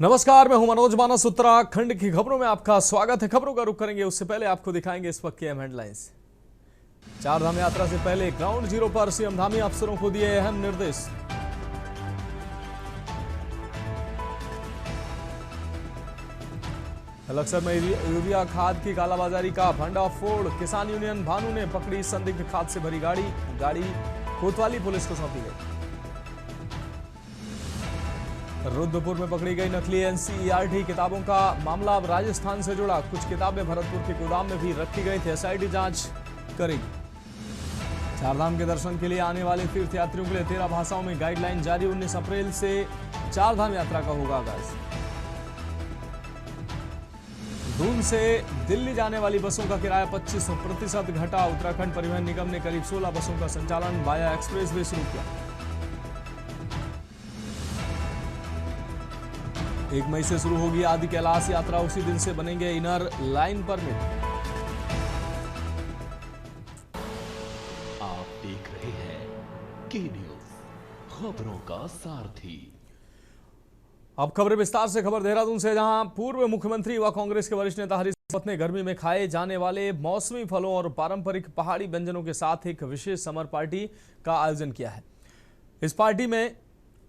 नमस्कार, मैं हूं मनोज मानस। उत्तराखंड की खबरों में आपका स्वागत है। खबरों का रुख करेंगे उससे पहले आपको दिखाएंगे इस वक्त की अहम हेडलाइंस। चार धाम यात्रा से पहले ग्राउंड जीरो पर सीएम धामी अफसरों को दिए अहम निर्देश। लक्सर में यूरिया खाद की कालाबाजारी का भंडाफोड़। किसान यूनियन भानु ने पकड़ी संदिग्ध खाद से भरी गाड़ी कोतवाली पुलिस को सौंपी गई। रुद्रपुर में पकड़ी गई नकली एनसीईआरटी किताबों का मामला अब राजस्थान से जुड़ा। कुछ किताबें भरतपुर के गोदाम में भी रखी गई थी, एसआईटी जांच करेगी। चारधाम के दर्शन के लिए आने वाले तीर्थयात्रियों के लिए 13 भाषाओं में गाइडलाइन जारी। 19 अप्रैल से चारधाम यात्रा का होगा आगाज। दून से दिल्ली जाने वाली बसों का किराया 25% घटा। उत्तराखंड परिवहन निगम ने करीब 16 बसों का संचालन वाया एक्सप्रेस वे शुरू किया। 1 मई से शुरू होगी आदि कैलाश यात्रा। उसी दिन से बनेंगे इनर लाइन परमिट। आप देख रहे हैं के न्यूज, खबरों का सारथी। अब खबरें विस्तार से। खबर देहरादून से, जहां पूर्व मुख्यमंत्री व कांग्रेस के वरिष्ठ नेता हरीश रावत ने गर्मी में खाए जाने वाले मौसमी फलों और पारंपरिक पहाड़ी व्यंजनों के साथ एक विशेष समर पार्टी का आयोजन किया है। इस पार्टी में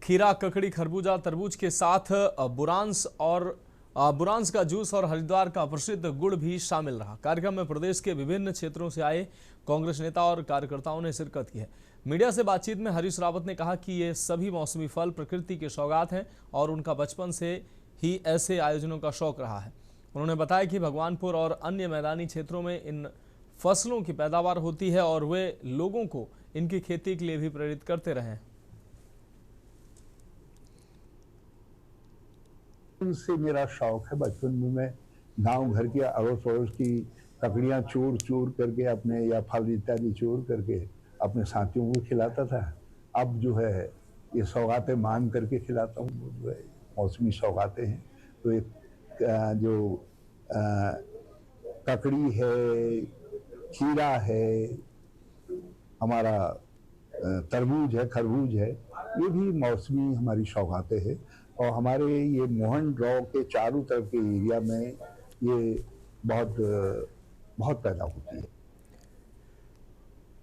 खीरा, ककड़ी, खरबूजा, तरबूज के साथ बुरांस का जूस और हरिद्वार का प्रसिद्ध गुड़ भी शामिल रहा। कार्यक्रम में प्रदेश के विभिन्न क्षेत्रों से आए कांग्रेस नेता और कार्यकर्ताओं ने शिरकत की है। मीडिया से बातचीत में हरीश रावत ने कहा कि ये सभी मौसमी फल प्रकृति के सौगात हैं और उनका बचपन से ही ऐसे आयोजनों का शौक रहा है। उन्होंने बताया कि भगवानपुर और अन्य मैदानी क्षेत्रों में इन फसलों की पैदावार होती है और वे लोगों को इनकी खेती के लिए भी प्रेरित करते रहे हैं। से मेरा शौक है। बचपन में मैं गांव घर के अड़ोस पड़ोस की ककड़ियां चूर चूर करके अपने या फल इत्यादि चूर करके अपने साथियों को खिलाता था। अब जो है ये सौगातें मान करके खिलाता हूँ। जो है मौसमी सौगातें हैं, तो एक जो ककड़ी है, खीरा है, हमारा तरबूज है, खरबूज है, ये भी मौसमी हमारी सौगातें हैं। और हमारे ये मोहन रॉ के चारों तरफ के एरिया में ये बहुत पैदा होती है।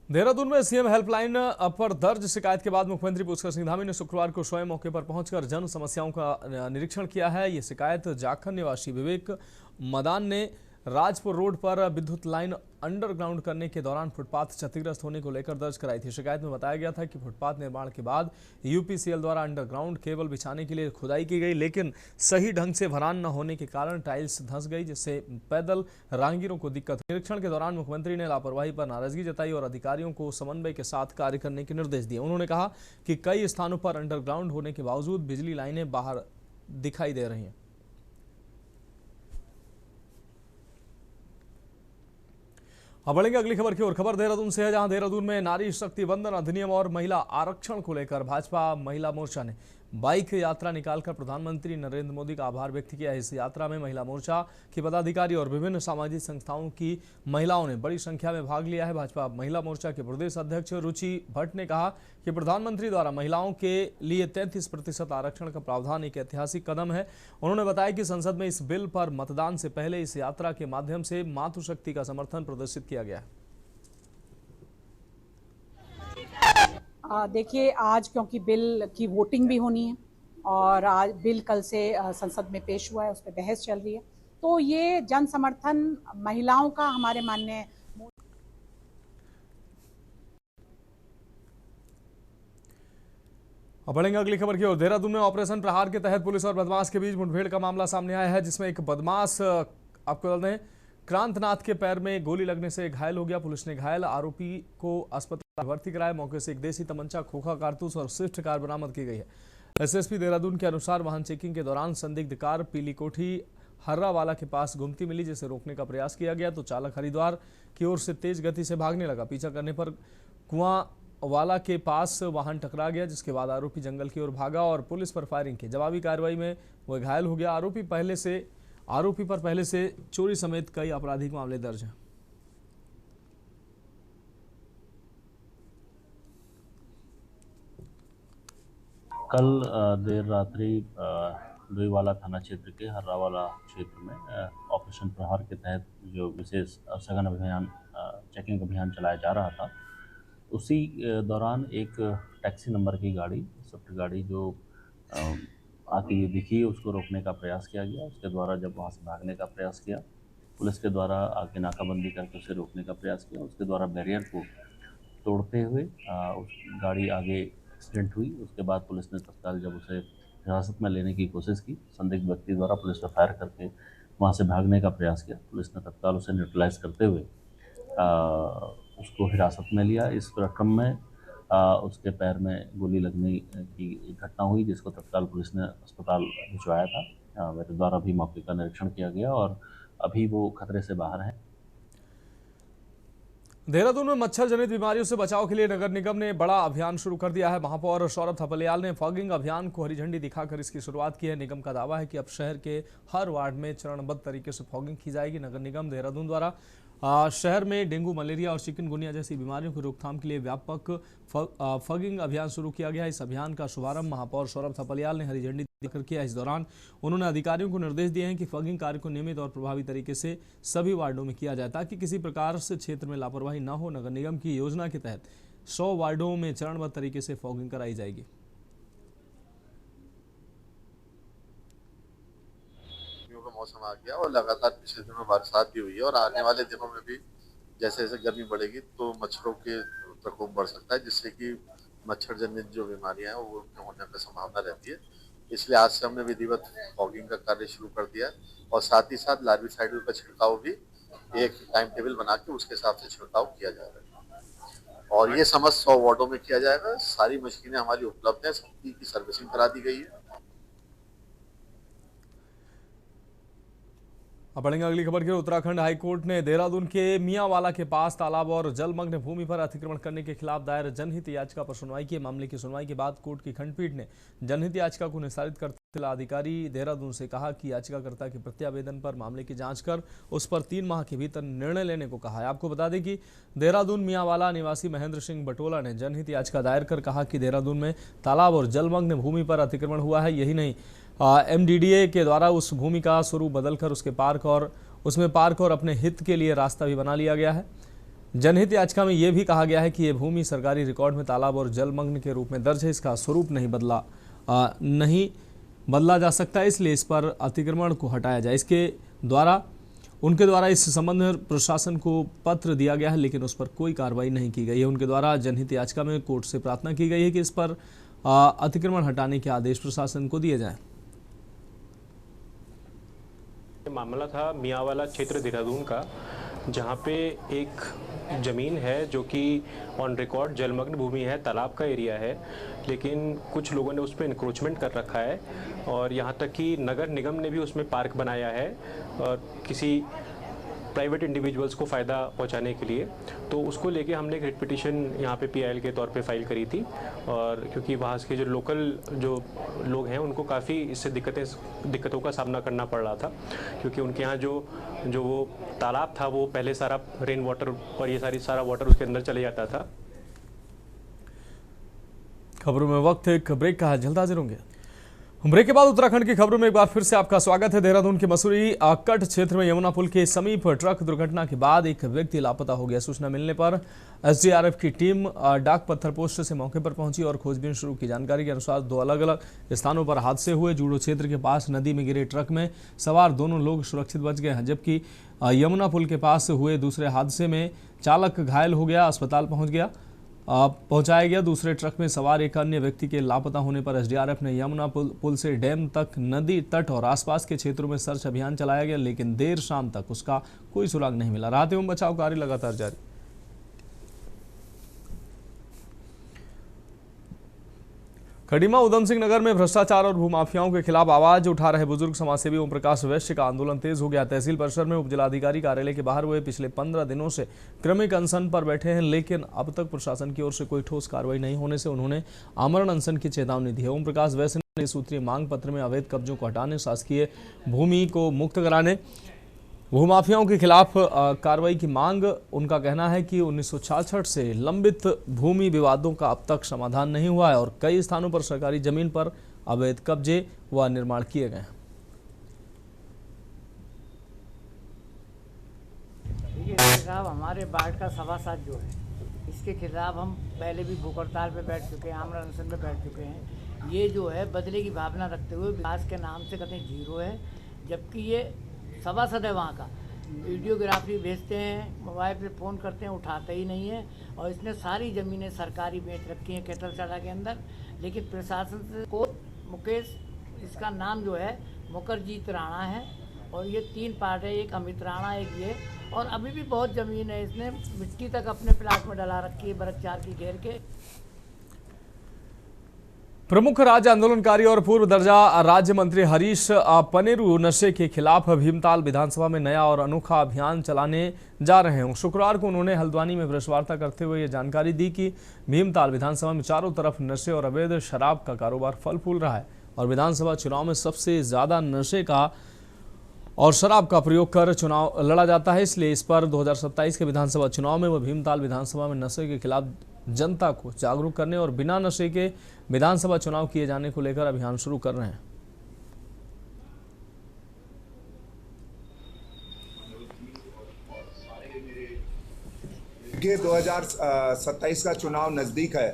देहरादून में सीएम हेल्पलाइन पर दर्ज शिकायत के बाद मुख्यमंत्री पुष्कर सिंह धामी ने शुक्रवार को स्वयं मौके पर पहुंचकर जन समस्याओं का निरीक्षण किया है। ये शिकायत जाखन निवासी विवेक मदान ने राजपुर रोड पर विद्युत लाइन अंडरग्राउंड करने के दौरान फुटपाथ क्षतिग्रस्त होने को लेकर दर्ज कराई थी। शिकायत में बताया गया था कि फुटपाथ निर्माण के बाद यूपीसीएल द्वारा अंडरग्राउंड केबल बिछाने के लिए खुदाई की गई, लेकिन सही ढंग से भरान न होने के कारण टाइल्स धंस गई, जिससे पैदल राहगीरों को दिक्कत हुई। निरीक्षण के दौरान मुख्यमंत्री ने लापरवाही पर नाराजगी जताई और अधिकारियों को समन्वय के साथ कार्य करने के निर्देश दिए। उन्होंने कहा कि कई स्थानों पर अंडरग्राउंड होने के बावजूद बिजली लाइनें बाहर दिखाई दे रही हैं। अब बढ़ेंगे अगली खबर की ओर। खबर देहरादून से है, जहां देहरादून में नारी शक्ति वंदन अधिनियम और महिला आरक्षण को लेकर भाजपा महिला मोर्चा ने बाइक यात्रा निकालकर प्रधानमंत्री नरेंद्र मोदी का आभार व्यक्त किया। इस यात्रा में महिला मोर्चा की पदाधिकारी और विभिन्न सामाजिक संस्थाओं की महिलाओं ने बड़ी संख्या में भाग लिया है। भाजपा महिला मोर्चा के प्रदेश अध्यक्ष रुचि भट्ट ने कहा कि प्रधानमंत्री द्वारा महिलाओं के लिए 33% आरक्षण का प्रावधान एक ऐतिहासिक कदम है। उन्होंने बताया कि संसद में इस बिल पर मतदान से पहले इस यात्रा के माध्यम से मातृशक्ति का समर्थन प्रदर्शित किया गया है। देखिए, आज क्योंकि बिल की वोटिंग भी होनी है और आज बिल कल से संसद में पेश हुआ है, उस पर बहस चल रही है, तो ये जन समर्थन महिलाओं का हमारे मानने। अब बढ़ेंगे अगली खबर की ओर। देहरादून में ऑपरेशन प्रहार के तहत पुलिस और बदमाश के बीच मुठभेड़ का मामला सामने आया है, जिसमें एक बदमाश आपको बता दें क्रांतनाथ के पैर में गोली लगने से घायल हो गया। पुलिस ने घायल आरोपी को अस्पताल भर्ती कराया। मौके से एक देसी तमंचा, खोखा कारतूस और स्विफ्ट कार बरामद की गई है। एसएसपी देहरादून के अनुसार वाहन चेकिंग के दौरान संदिग्ध कार पीली कोठी हर्रावाला के पास घूमती मिली, जिसे रोकने का प्रयास किया गया तो चालक हरिद्वार की ओर से तेज गति से भागने लगा। पीछा करने पर कुआं वाला के पास वाहन टकरा गया, जिसके बाद आरोपी जंगल की ओर भागा और पुलिस पर फायरिंग की। जवाबी कार्रवाई में वह घायल हो गया। आरोपी पर पहले से चोरी समेत कई आपराधिक मामले दर्ज हैं। कल देर रात्रि डोईवाला थाना क्षेत्र के हर्रावाला क्षेत्र में ऑपरेशन प्रहार के तहत जो विशेष सघन अभियान चेकिंग अभियान चलाया जा रहा था, उसी दौरान एक टैक्सी नंबर की गाड़ी, स्विफ्ट गाड़ी जो आती हुई दिखी, उसको रोकने का प्रयास किया गया। उसके द्वारा जब वहाँ से भागने का प्रयास किया, पुलिस के द्वारा आके नाकाबंदी करके उसे रोकने का प्रयास किया। उसके द्वारा बैरियर को तोड़ते हुए उस गाड़ी आगे एक्सीडेंट हुई। उसके बाद पुलिस ने तत्काल जब उसे हिरासत में लेने की कोशिश की, संदिग्ध व्यक्ति द्वारा पुलिस पर फायर करके वहाँ से भागने का प्रयास किया। पुलिस ने तत्काल उसे न्यूट्रलाइज करते हुए उसको हिरासत में लिया। इस क्रम में उसके पैर में गोली लगने की एक घटना हुई, जिसको तत्काल पुलिस ने अस्पताल भिजवाया था। मेरे द्वारा भी मौके का निरीक्षण किया गया और अभी वो खतरे से बाहर है। देहरादून में मच्छर जनित बीमारियों से बचाव के लिए नगर निगम ने बड़ा अभियान शुरू कर दिया है। महापौर सौरभ थपलियाल ने फॉगिंग अभियान को हरी झंडी दिखाकर इसकी शुरुआत की है। निगम का दावा है कि अब शहर के हर वार्ड में चरणबद्ध तरीके से फॉगिंग की जाएगी। नगर निगम देहरादून द्वारा शहर में डेंगू, मलेरिया और चिकनगुनिया जैसी बीमारियों की रोकथाम के लिए व्यापक फॉगिंग अभियान शुरू किया गया। इस अभियान का शुभारंभ महापौर सौरभ थपलियाल ने हरी झंडी दिखाकर किया। इस दौरान उन्होंने अधिकारियों को निर्देश दिए हैं कि फॉगिंग कार्य को नियमित और प्रभावी तरीके से सभी वार्डों में किया जाए ताकि किसी प्रकार से क्षेत्र में लापरवाही न हो। नगर निगम की योजना के तहत 100 वार्डों में चरणबद्ध तरीके से फॉगिंग कराई जाएगी। का मौसम आ गया और लगातार पिछले दिनों में बरसात भी हुई है और आने वाले दिनों में भी जैसे जैसे गर्मी बढ़ेगी तो मच्छरों के प्रकोप बढ़ सकता है, जिससे कि मच्छर जनित जो बीमारियां हैं वो होने की संभावना रहती है। इसलिए आज से हमने विधिवत फॉगिंग का कार्य शुरू कर दिया और साथ ही साथ लार्विसाइड का छिड़काव भी एक टाइम टेबल बना के उसके हिसाब से छिड़काव किया जाएगा और ये समस्त 100 वार्डों में किया जाएगा। सारी मशीनें हमारी उपलब्ध है, सबकी की सर्विसिंग करा दी गई है। अब बढ़ेंगे अगली खबर की। उत्तराखंड हाईकोर्ट ने देहरादून के मियांवाला के पास तालाब और जलमग्न भूमि पर अतिक्रमण करने के खिलाफ दायर जनहित याचिका पर सुनवाई की। मामले की सुनवाई के बाद कोर्ट की खंडपीठ ने जनहित याचिका को निस्तारित करते जिलाधिकारी देहरादून से कहा कि याचिकाकर्ता के प्रत्यावेदन पर मामले की जांच कर उस पर 3 माह के भीतर निर्णय लेने को कहा है। आपको बता दें कि देहरादून मियांवाला निवासी महेंद्र सिंह बटोला ने जनहित याचिका दायर कर कहा कि देहरादून में तालाब और जलमग्न भूमि पर अतिक्रमण हुआ है। यही नहीं, MDDA के द्वारा उस भूमि का स्वरूप बदलकर उसमें पार्क और अपने हित के लिए रास्ता भी बना लिया गया है। जनहित याचिका में यह भी कहा गया है कि यह भूमि सरकारी रिकॉर्ड में तालाब और जलमग्न के रूप में दर्ज है, इसका स्वरूप नहीं बदला जा सकता, इसलिए इस पर अतिक्रमण को हटाया जाए। उनके द्वारा इस संबंध में प्रशासन को पत्र दिया गया है, लेकिन उस पर कोई कार्रवाई नहीं की गई है। उनके द्वारा जनहित याचिका में कोर्ट से प्रार्थना की गई है कि इस पर अतिक्रमण हटाने के आदेश प्रशासन को दिए जाएं। मामला था मियांवाला क्षेत्र देहरादून का, जहां पे एक ज़मीन है जो कि ऑन रिकॉर्ड जलमग्न भूमि है, तालाब का एरिया है, लेकिन कुछ लोगों ने उस पर इंक्रोचमेंट कर रखा है और यहां तक कि नगर निगम ने भी उसमें पार्क बनाया है और किसी प्राइवेट इंडिविजुअल्स को फ़ायदा पहुंचाने के लिए। तो उसको लेके हमने एक रिट पिटीशन यहाँ पे PIL के तौर पे फाइल करी थी और क्योंकि वहाँ के जो लोकल जो लोग हैं उनको काफ़ी इससे दिक्कतों का सामना करना पड़ रहा था, क्योंकि उनके यहाँ जो वो तालाब था वो पहले सारा रेन वाटर और ये सारा वाटर उसके अंदर चले जाता था। खबरों में वक्त एक ब्रेक का है, जल्द हाजिर होंगे। ब्रेक के बाद उत्तराखंड की खबरों में एक बार फिर से आपका स्वागत है। देहरादून के मसूरी कट क्षेत्र में यमुना पुल के समीप ट्रक दुर्घटना के बाद एक व्यक्ति लापता हो गया। सूचना मिलने पर SDRF की टीम डाक पत्थर पोस्ट से मौके पर पहुंची और खोजबीन शुरू की। जानकारी के अनुसार 2 अलग-अलग स्थानों पर हादसे हुए। जूडो क्षेत्र के पास नदी में गिरे ट्रक में सवार दोनों लोग सुरक्षित बच गए हैं, जबकि यमुना पुल के पास हुए दूसरे हादसे में चालक घायल हो गया, अस्पताल पहुंचाया गया। दूसरे ट्रक में सवार एक अन्य व्यक्ति के लापता होने पर SDRF ने यमुना पुल से डैम तक नदी तट और आसपास के क्षेत्रों में सर्च अभियान चलाया गया, लेकिन देर शाम तक उसका कोई सुराग नहीं मिला। राहत एवं बचाव कार्य लगातार जारी। खडीमा उधम सिंह नगर में भ्रष्टाचार और भूमाफियाओं के खिलाफ आवाज उठा रहे बुजुर्ग समाजसेवी ओम प्रकाश वैश्य का आंदोलन तेज हो गया। तहसील परिसर में उपजिलाधिकारी कार्यालय के बाहर हुए पिछले 15 दिनों से क्रमिक अनशन पर बैठे हैं, लेकिन अब तक प्रशासन की ओर से कोई ठोस कार्रवाई नहीं होने से उन्होंने आमरण अनशन की चेतावनी दी है। ओम प्रकाश वैश्य ने सूत्रीय मांग पत्र में अवैध कब्जों को हटाने, शासकीय भूमि को मुक्त कराने, भूमाफियाओं के खिलाफ कार्रवाई की मांग। उनका कहना है कि 1966 से लंबित भूमि विवादों का अब तक समाधान नहीं हुआ है और कई स्थानों पर सरकारी जमीन पर अवैध कब्जे व निर्माण किए गए हैं। साहब, हमारे वार्ड का सभासद जो है, इसके खिलाफ हम पहले भी भूख हड़ताल पे बैठ चुके हैं, आमरण अनशन पे बैठ चुके हैं। ये जो है बदले की भावना रखते हुए विकास के नाम से कतई जीरो है, जबकि ये सभासद है वहाँ का। वीडियोग्राफी भेजते हैं, मोबाइल पे फ़ोन करते हैं, उठाते ही नहीं है। और इसने सारी ज़मीनें सरकारी बेच रखी हैं केतलचाड़ा के अंदर। लेकिन प्रशासन को मुकेश, इसका नाम जो है मुखर्जीत राणा है, और ये 3 पार्ट है, एक अमित राणा, एक ये, और अभी भी बहुत ज़मीन है। इसने मिट्टी तक अपने प्लाट में डला रखी है, बरत 4 की घेर के। प्रमुख राज्य आंदोलनकारी और पूर्व दर्जा राज्य मंत्री हरीश पनेरू नशे के खिलाफ भीमताल विधानसभा में नया और अनोखा अभियान चलाने जा रहे हैं। शुक्रवार को उन्होंने हल्द्वानी में प्रेस वार्ता करते हुए ये जानकारी दी कि भीमताल विधानसभा में चारों तरफ नशे और अवैध शराब का कारोबार फल फूल रहा है और विधानसभा चुनाव में सबसे ज्यादा नशे का और शराब का प्रयोग कर चुनाव लड़ा जाता है। इसलिए इस पर 2027 के विधानसभा चुनाव में वह भीमताल विधानसभा में नशे के खिलाफ जनता को जागरूक करने और बिना नशे के विधानसभा चुनाव किए जाने को लेकर अभियान शुरू कर रहे हैं। कि 2027 का चुनाव नज़दीक है।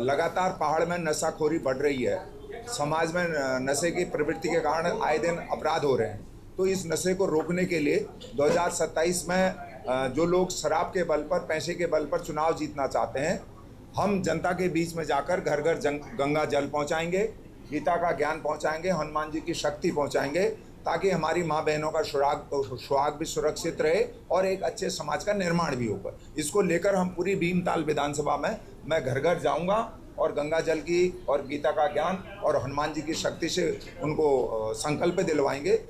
लगातार पहाड़ में नशाखोरी बढ़ रही है। समाज में नशे की प्रवृत्ति के कारण आए दिन अपराध हो रहे हैं। तो इस नशे को रोकने के लिए 2027 में जो लोग शराब के बल पर, पैसे के बल पर चुनाव जीतना चाहते हैं, हम जनता के बीच में जाकर घर घर गंगा जल पहुंचाएंगे, गीता का ज्ञान पहुंचाएंगे, हनुमान जी की शक्ति पहुंचाएंगे, ताकि हमारी माँ बहनों का सुहाग भी सुरक्षित रहे और एक अच्छे समाज का निर्माण भी हो। इसको लेकर हम पूरी भीमताल विधानसभा में मैं घर घर जाऊंगा और गंगा जल की और गीता का ज्ञान और हनुमान जी की शक्ति से उनको संकल्प दिलवाएंगे।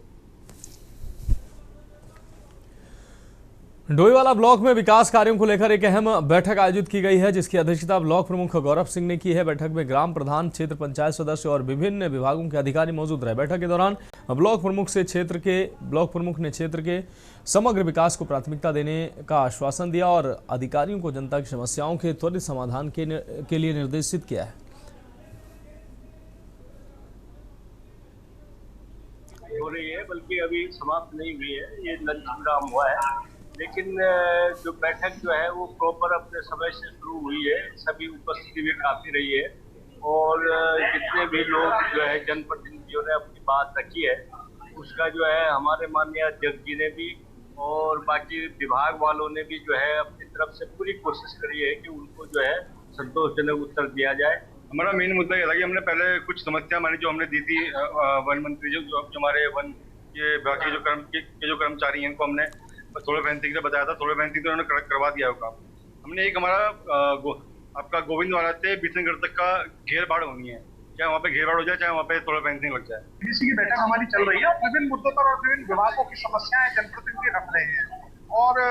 डोईवाला ब्लॉक में विकास कार्यों को लेकर एक अहम बैठक आयोजित की गई है, जिसकी अध्यक्षता ब्लॉक प्रमुख गौरव सिंह ने की है। बैठक में ग्राम प्रधान, क्षेत्र पंचायत सदस्य और विभिन्न विभागों के अधिकारी मौजूद रहे। बैठक के दौरान ब्लॉक प्रमुख ने क्षेत्र के समग्र विकास को प्राथमिकता देने का आश्वासन दिया और अधिकारियों को जनता की समस्याओं के त्वरित समाधान के लिए निर्देशित किया है। हो रही है, बल्कि अभी समाप्त नहीं हुई है, ये लंच विराम हुआ है, लेकिन जो बैठक जो है वो प्रॉपर अपने समय से शुरू हुई है। सभी उपस्थिति भी काफी रही है और जितने भी लोग जो है जनप्रतिनिधियों ने अपनी बात रखी है, उसका जो है हमारे माननीय अध्यक्ष जी ने भी और बाकी विभाग वालों ने भी जो है अपनी तरफ से पूरी कोशिश करी है कि उनको जो है संतोषजनक उत्तर दिया जाए। हमारा मेन मुद्दा ये था कि हमने पहले कुछ समस्या मानी जो हमने दी थी वन मंत्री जो हमारे वन के बाकी जो कर्मचारी हैं, इनको हमने थोड़े फैंसी के लिए बताया था। थोड़े फैंसी तो उन्होंने करवा दिया होगा। हमने एक हमारा आपका गोविंदवाड़ा से बिशनगढ़ तक का घेर बाढ़ होनी है, चाहे वहाँ पे घेर बाढ़ हो जाए, चाहे वहाँ पे थोड़ा फेंसिंग लग जाए। डीसी की बैठक हमारी चल रही है, विभिन्न मुद्दों पर और विभिन्न विभागों की समस्याएं जनप्रतिनिधि रख रहे हैं और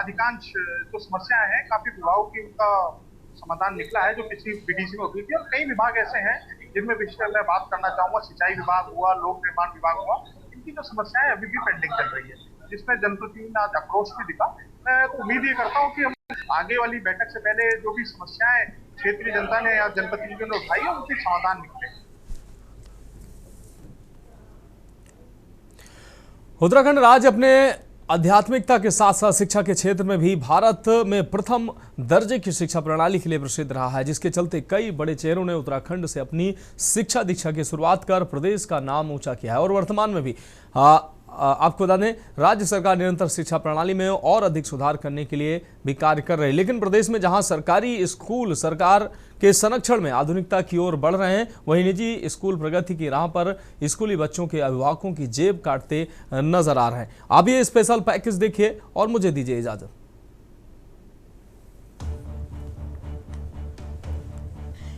अधिकांश जो समस्याएं हैं काफी विभागों की उनका समाधान निकला है जो पिछली बीडीसी में हुई थी। और कई विभाग ऐसे हैं जिनमें विषय मैं बात करना चाहूंगा। सिंचाई विभाग हुआ, लोक निर्माण विभाग हुआ, इनकी जो समस्याएं अभी भी पेंडिंग चल रही है, जिसमें जनप्रतिनिधि ने आज अप्रोच भी दिखा। मैं उम्मीद ये करता हूँ कि हम आगे वाली बैठक से पहले जो भी समस्याएं क्षेत्रीय जनता ने या जनप्रतिनिधियों ने उठाई है, उनके समाधान निकले। उत्तराखंड राज्य अपने आध्यात्मिकता के साथ साथ शिक्षा के क्षेत्र में भी भारत में प्रथम दर्जे की शिक्षा प्रणाली के लिए प्रसिद्ध रहा है, जिसके चलते कई बड़े चेहरों ने उत्तराखंड से अपनी शिक्षा दीक्षा की शुरुआत कर प्रदेश का नाम ऊंचा किया है और वर्तमान में भी आपको बता दें राज्य सरकार निरंतर शिक्षा प्रणाली में और अधिक सुधार करने के लिए भी कार्य कर रही है। लेकिन प्रदेश में जहां सरकारी स्कूल सरकार के संरक्षण में आधुनिकता की ओर बढ़ रहे हैं, वहीं निजी स्कूल प्रगति की राह पर स्कूली बच्चों के अभिभावकों की जेब काटते नजर आ रहे हैं। आप ये स्पेशल पैकेज देखिए और मुझे दीजिए इजाजत।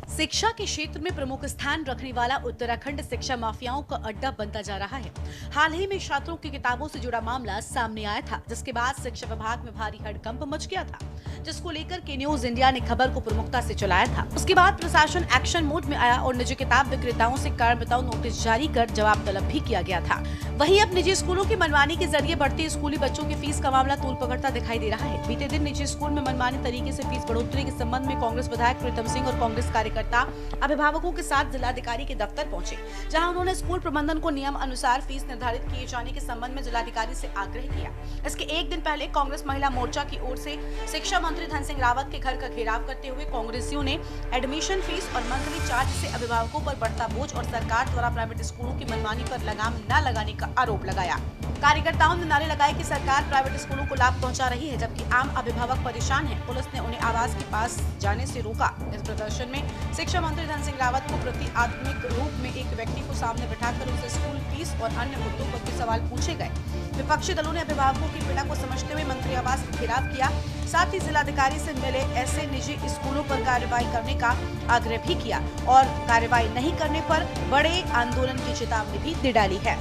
शिक्षा के क्षेत्र में प्रमुख स्थान रखने वाला उत्तराखंड शिक्षा माफियाओं का अड्डा बनता जा रहा है। हाल ही में छात्रों की किताबों से जुड़ा मामला सामने आया था, जिसके बाद शिक्षा विभाग में भारी हड़कंप मच गया था, जिसको लेकर के न्यूज इंडिया ने खबर को प्रमुखता से चलाया था। उसके बाद प्रशासन एक्शन मोड में आया और निजी किताब विक्रेताओं से कारण बताओ नोटिस जारी कर जवाब तलब भी किया गया था। वहीं अब निजी स्कूलों की मनमानी के जरिए बढ़ती स्कूली बच्चों की फीस का मामला तूल पकड़ता दिखाई दे रहा है। बीते दिन निजी स्कूल में मनमानी तरीके से फीस बढ़ोतरी के संबंध में कांग्रेस विधायक प्रीतम सिंह और कांग्रेस कार्यकर्ता कार्यकर्ता अभिभावकों के साथ जिलाधिकारी के दफ्तर पहुंचे, जहां उन्होंने स्कूल प्रबंधन को नियम अनुसार फीस निर्धारित किए जाने के संबंध में जिलाधिकारी से आग्रह किया। इसके एक दिन पहले कांग्रेस महिला मोर्चा की ओर से शिक्षा मंत्री धन सिंह रावत के घर का घेराव करते हुए कांग्रेसियों ने एडमिशन फीस और मंथली चार्ज से अभिभावकों पर बढ़ता बोझ और सरकार द्वारा प्राइवेट स्कूलों की मनमानी पर लगाम न लगाने का आरोप लगाया। कार्यकर्ताओं ने नारे लगाए कि सरकार प्राइवेट स्कूलों को लाभ पहुंचा रही है, जबकि आम अभिभावक परेशान हैं। पुलिस ने उन्हें आवास के पास जाने से रोका। इस प्रदर्शन में शिक्षा मंत्री धन सिंह रावत को प्रति आत्मिक रूप में एक व्यक्ति को सामने बिठाकर उनसे स्कूल फीस और अन्य मुद्दों पर भी सवाल पूछे गए। विपक्षी दलों ने अभिभावकों की पीड़ा को समझते हुए मंत्री आवास का घेराव किया, साथ ही जिलाधिकारी से मिले ऐसे निजी स्कूलों पर कार्रवाई करने का आग्रह भी किया और कार्रवाई नहीं करने पर बड़े आंदोलन की चेतावनी भी दे डाली है।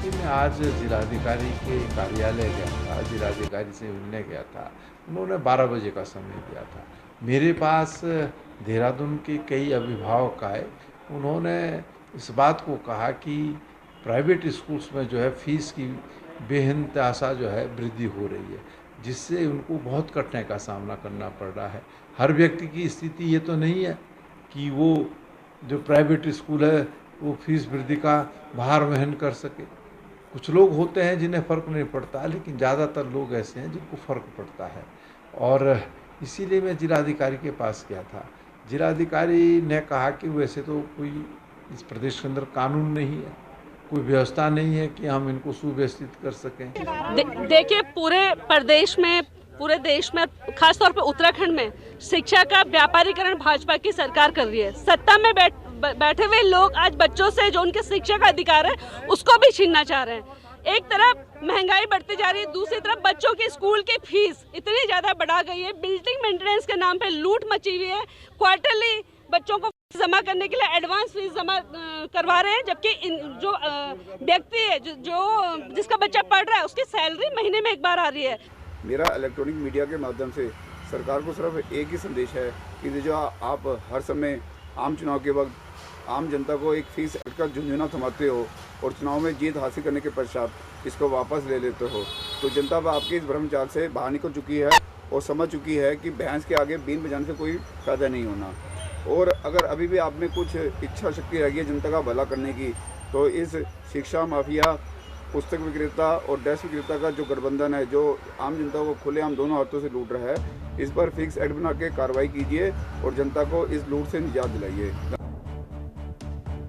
मैं आज जिलाधिकारी के कार्यालय गया था, जिलाधिकारी से मिलने गया था। उन्होंने 12 बजे का समय दिया था। मेरे पास देहरादून के कई अभिभावक आए। उन्होंने इस बात को कहा कि प्राइवेट स्कूल्स में जो है फीस की बेइंतहा जो है वृद्धि हो रही है, जिससे उनको बहुत कठिनाई का सामना करना पड़ रहा है। हर व्यक्ति की स्थिति ये तो नहीं है कि वो जो प्राइवेट स्कूल है वो फीस वृद्धि का भार वहन कर सके। कुछ लोग होते हैं जिन्हें फ़र्क नहीं पड़ता, लेकिन ज़्यादातर लोग ऐसे हैं जिनको फ़र्क पड़ता है। और इसीलिए मैं जिलाधिकारी के पास गया था। जिलाधिकारी ने कहा कि वैसे तो कोई इस प्रदेश के अंदर कानून नहीं है, कोई व्यवस्था नहीं है कि हम इनको सुव्यवस्थित कर सकें। देखिए, पूरे देश में खासतौर पर उत्तराखंड में शिक्षा का व्यापारीकरण भाजपा की सरकार कर रही है। सत्ता में बैठे हुए लोग आज बच्चों से जो उनके शिक्षा का अधिकार है उसको भी छीनना चाह रहे हैं। एक तरफ महंगाई बढ़ती जा रही है, दूसरी तरफ बच्चों की स्कूल की फीस इतनी ज़्यादा बढ़ा गई है। बिल्डिंग मेंटेनेंस के नाम पे लूट मची हुई है। क्वार्टरली बच्चों को जमा करने के लिए एडवांस फीस जमा करवा रहे हैं, जबकि जो व्यक्ति है जिसका बच्चा पढ़ रहा है उसकी सैलरी महीने में एक बार आ रही है। मेरा इलेक्ट्रॉनिक मीडिया के माध्यम से सरकार को सिर्फ एक ही संदेश है कि जो आप हर समय आम चुनाव के वक्त आम जनता को एक फीस का झुंझुना थमाते हो और चुनाव में जीत हासिल करने के पश्चात इसको वापस ले लेते हो, तो जनता आपके इस भ्रमचाल से बाहर निकल चुकी है और समझ चुकी है कि भैंस के आगे बीन बजाने से कोई फायदा नहीं होना। और अगर अभी भी आप में कुछ इच्छा शक्ति रही है जनता का भला करने की, तो इस शिक्षा माफिया, पुस्तक विक्रेता और डेस्क विक्रेता का जो गठबंधन है, जो आम जनता को खुलेआम दोनों हाथों से लूट रहा है, इस पर फिक्स एक्ट बना के कार्रवाई कीजिए और जनता को इस लूट से निजात दिलाइए।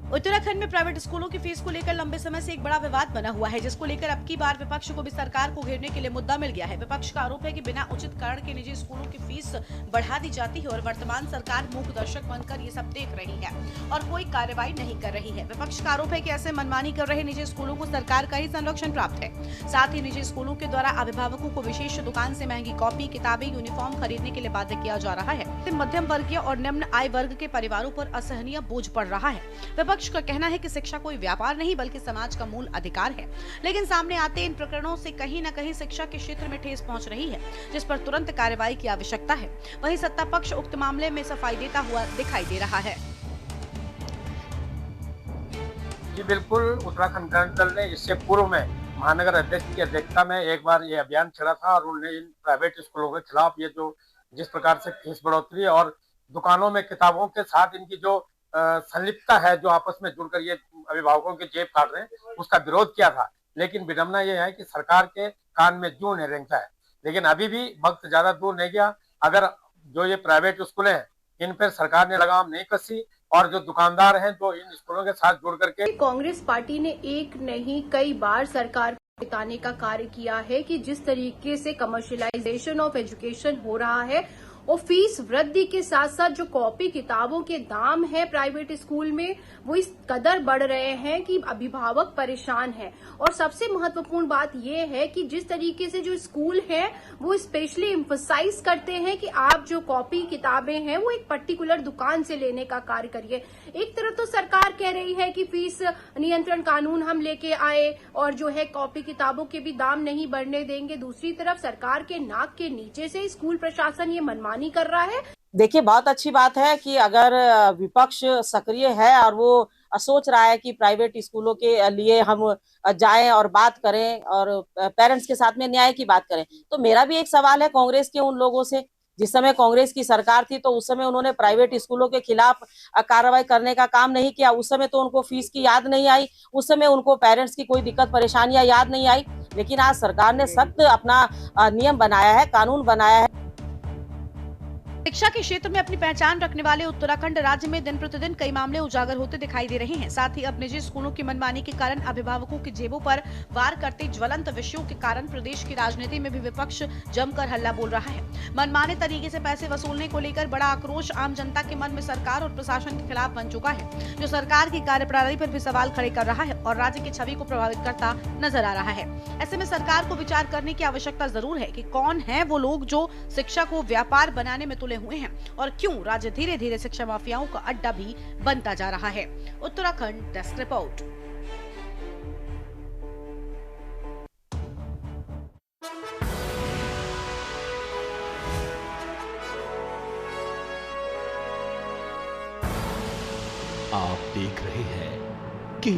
उत्तराखंड में प्राइवेट स्कूलों की फीस को लेकर लंबे समय से एक बड़ा विवाद बना हुआ है, जिसको लेकर अब की बार विपक्ष को भी सरकार को घेरने के लिए मुद्दा मिल गया है। विपक्ष का आरोप है कि बिना उचित कारण के निजी स्कूलों की फीस बढ़ा दी जाती है और वर्तमान सरकार मूक दर्शक बनकर ये सब देख रही है और कोई कार्रवाई नहीं कर रही है। विपक्ष का आरोप है कि ऐसे मनमानी कर रहे निजी स्कूलों को सरकार का ही संरक्षण प्राप्त है। साथ ही निजी स्कूलों के द्वारा अभिभावकों को विशेष दुकान से महंगी कॉपी, किताबें, यूनिफॉर्म खरीदने के लिए बाध्य किया जा रहा है। मध्यम वर्गीय और निम्न आय वर्ग के परिवारों पर असहनीय बोझ पड़ रहा है। विपक्ष का कहना है कि शिक्षा कोई व्यापार नहीं बल्कि समाज का मूल अधिकार है, लेकिन सामने आते इन प्रकरणों से कहीं न कहीं शिक्षा के क्षेत्र में ठेस पहुंच रही है, जिस पर तुरंत कार्रवाई की आवश्यकता है। वहीं सत्ता पक्ष उक्त मामले में सफाई देता हुआ दिखाई दे रहा है। जी बिल्कुल, उत्तराखंड क्रांति दल ने इससे पूर्व में महानगर अध्यक्ष की अध्यक्षता में एक बार ये अभियान चला था और उन्होंने इन प्राइवेट स्कूलों के खिलाफ ये जो जिस प्रकार से फीस बढ़ोतरी और दुकानों में किताबों के साथ इनकी जो संलिप्तता है, जो आपस में जुड़कर ये अभिभावकों के जेब काट रहे हैं, उसका विरोध किया था। लेकिन विडंबना ये है कि सरकार के कान में जूं नहीं रेंगता है। लेकिन अभी भी वक्त ज्यादा दूर नहीं गया, अगर जो ये प्राइवेट स्कूल हैं इन पर सरकार ने लगाम नहीं कसी और जो दुकानदार हैं जो इन स्कूलों के साथ जुड़ करके कांग्रेस पार्टी ने एक नहीं कई बार सरकार को बताने का कार्य किया है कि जिस तरीके से कमर्शियलाइजेशन ऑफ एजुकेशन हो रहा है और फीस वृद्धि के साथ साथ जो कॉपी किताबों के दाम है प्राइवेट स्कूल में वो इस कदर बढ़ रहे हैं कि अभिभावक परेशान हैं। और सबसे महत्वपूर्ण बात ये है कि जिस तरीके से जो स्कूल है वो स्पेशली एम्फसाइज करते हैं कि आप जो कॉपी किताबें हैं वो एक पर्टिकुलर दुकान से लेने का कार्य करिए। एक तरफ तो सरकार कह रही है कि फीस नियंत्रण कानून हम लेके आए और जो है कॉपी किताबों के भी दाम नहीं बढ़ने देंगे, दूसरी तरफ सरकार के नाक के नीचे से स्कूल प्रशासन ये मनमानी कर रहा है। देखिए, बहुत अच्छी बात है कि अगर विपक्ष सक्रिय है और वो सोच रहा है कि प्राइवेट स्कूलों के लिए हम जाएं और बात करें और पेरेंट्स के साथ में न्याय की बात करें, तो मेरा भी एक सवाल है कांग्रेस के उन लोगों से जिस समय कांग्रेस की सरकार थी तो उस समय उन्होंने प्राइवेट स्कूलों के खिलाफ कार्रवाई करने का काम नहीं किया। उस समय तो उनको फीस की याद नहीं आई, उस समय उनको पेरेंट्स की कोई दिक्कत परेशानियां याद नहीं आई। लेकिन आज सरकार ने सख्त अपना नियम बनाया है, कानून बनाया है। शिक्षा के क्षेत्र में अपनी पहचान रखने वाले उत्तराखंड राज्य में दिन प्रतिदिन कई मामले उजागर होते दिखाई दे रहे हैं। साथ ही अब निजी स्कूलों की मनमानी के कारण अभिभावकों की जेबों पर वार करते ज्वलंत विषयों के कारण प्रदेश की राजनीति में भी विपक्ष जमकर हल्ला बोल रहा है। मनमाने तरीके से पैसे वसूलने को लेकर बड़ा आक्रोश आम जनता के मन में सरकार और प्रशासन के खिलाफ बन चुका है, जो सरकार की कार्यप्रणाली पर भी सवाल खड़े कर रहा है और राज्य की छवि को प्रभावित करता नजर आ रहा है। ऐसे में सरकार को विचार करने की आवश्यकता जरूर है कि कौन है वो लोग जो शिक्षा को व्यापार बनाने में तुले हुए हैं और क्यों राज्य धीरे धीरे शिक्षा माफियाओं का अड्डा भी बनता जा रहा है। Uttarakhand desk report. आप देख रहे हैं